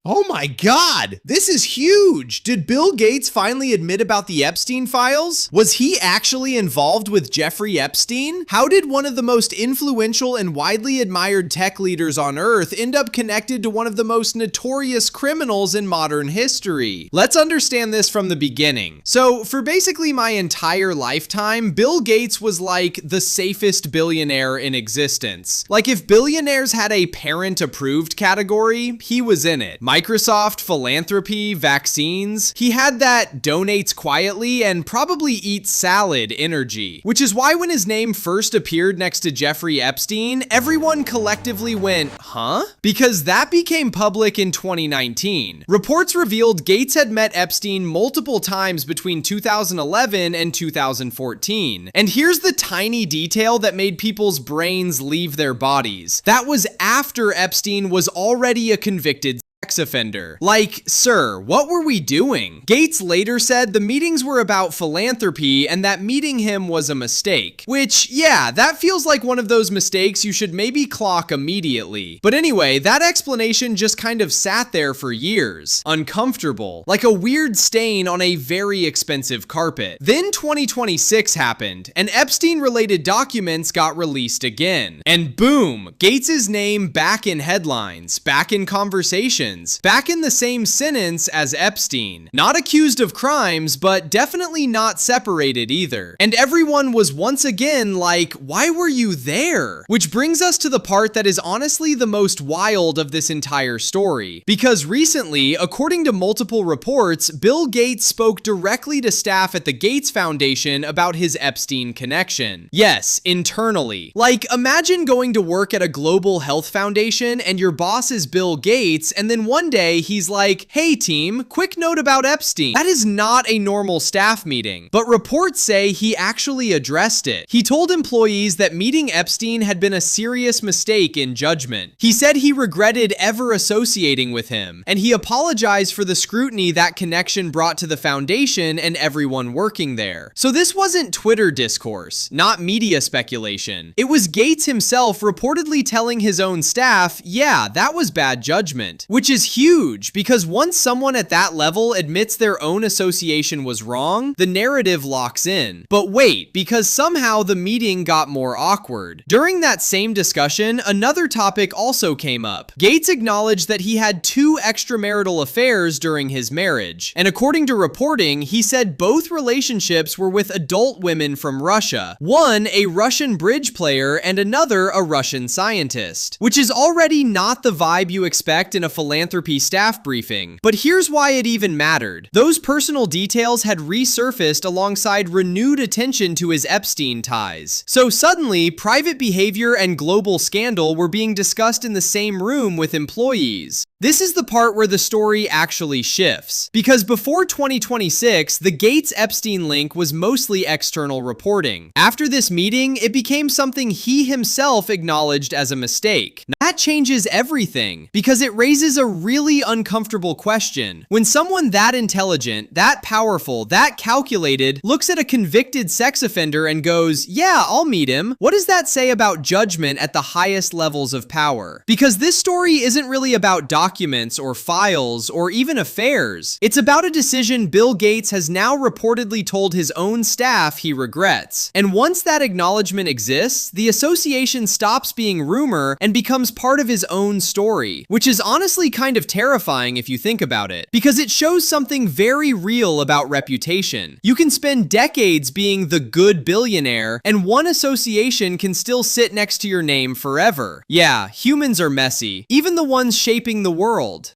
Oh my God, this is huge. Did Bill Gates finally admit about the Epstein files? Was he actually involved with Jeffrey Epstein? How did one of the most influential and widely admired tech leaders on Earth end up connected to one of the most notorious criminals in modern history? Let's understand this from the beginning. So, for basically my entire lifetime, Bill Gates was like the safest billionaire in existence. Like if billionaires had a parent-approved category, he was in it. Microsoft, philanthropy, vaccines. He had that donates quietly and probably eats salad energy. Which is why when his name first appeared next to Jeffrey Epstein, everyone collectively went, huh? Because that became public in 2019. Reports revealed Gates had met Epstein multiple times between 2011 and 2014. And here's the tiny detail that made people's brains leave their bodies. That was after Epstein was already a convicted sex offender. Like, sir, what were we doing? Gates later said the meetings were about philanthropy and that meeting him was a mistake. Which, yeah, that feels like one of those mistakes you should maybe clock immediately. But anyway, that explanation just kind of sat there for years. Uncomfortable. Like a weird stain on a very expensive carpet. Then 2026 happened, and Epstein-related documents got released again. And boom, Gates' name back in headlines, back in conversations, back in the same sentence as Epstein. Not accused of crimes, but definitely not separated either. And everyone was once again like, why were you there? Which brings us to the part that is honestly the most wild of this entire story. Because recently, according to multiple reports, Bill Gates spoke directly to staff at the Gates Foundation about his Epstein connection. Yes, internally. Like, imagine going to work at a global health foundation and your boss is Bill Gates, and then one day he's like, hey team, quick note about Epstein. That is not a normal staff meeting, but reports say he actually addressed it. He told employees that meeting Epstein had been a serious mistake in judgment. He said he regretted ever associating with him, and he apologized for the scrutiny that connection brought to the foundation and everyone working there. So this wasn't Twitter discourse, not media speculation. It was Gates himself reportedly telling his own staff, yeah, that was bad judgment. Which is huge, because once someone at that level admits their own association was wrong, the narrative locks in. But wait, because somehow the meeting got more awkward. During that same discussion, another topic also came up. Gates acknowledged that he had 2 extramarital affairs during his marriage. And according to reporting, he said both relationships were with adult women from Russia. One, a Russian bridge player, and another, a Russian scientist. Which is already not the vibe you expect in a philanthropy staff briefing. But here's why it even mattered. Those personal details had resurfaced alongside renewed attention to his Epstein ties. So suddenly, private behavior and global scandal were being discussed in the same room with employees. This is the part where the story actually shifts. Because before 2026, the Gates-Epstein link was mostly external reporting. After this meeting, it became something he himself acknowledged as a mistake. That changes everything, because it raises a really uncomfortable question. When someone that intelligent, that powerful, that calculated, looks at a convicted sex offender and goes, yeah, I'll meet him, what does that say about judgment at the highest levels of power? Because this story isn't really about documents or files or even affairs. It's about a decision Bill Gates has now reportedly told his own staff he regrets. And once that acknowledgement exists, the association stops being rumor and becomes part of his own story, which is honestly kind of terrifying if you think about it, because it shows something very real about reputation. You can spend decades being the good billionaire, and one association can still sit next to your name forever. Yeah, humans are messy, even the ones shaping the world.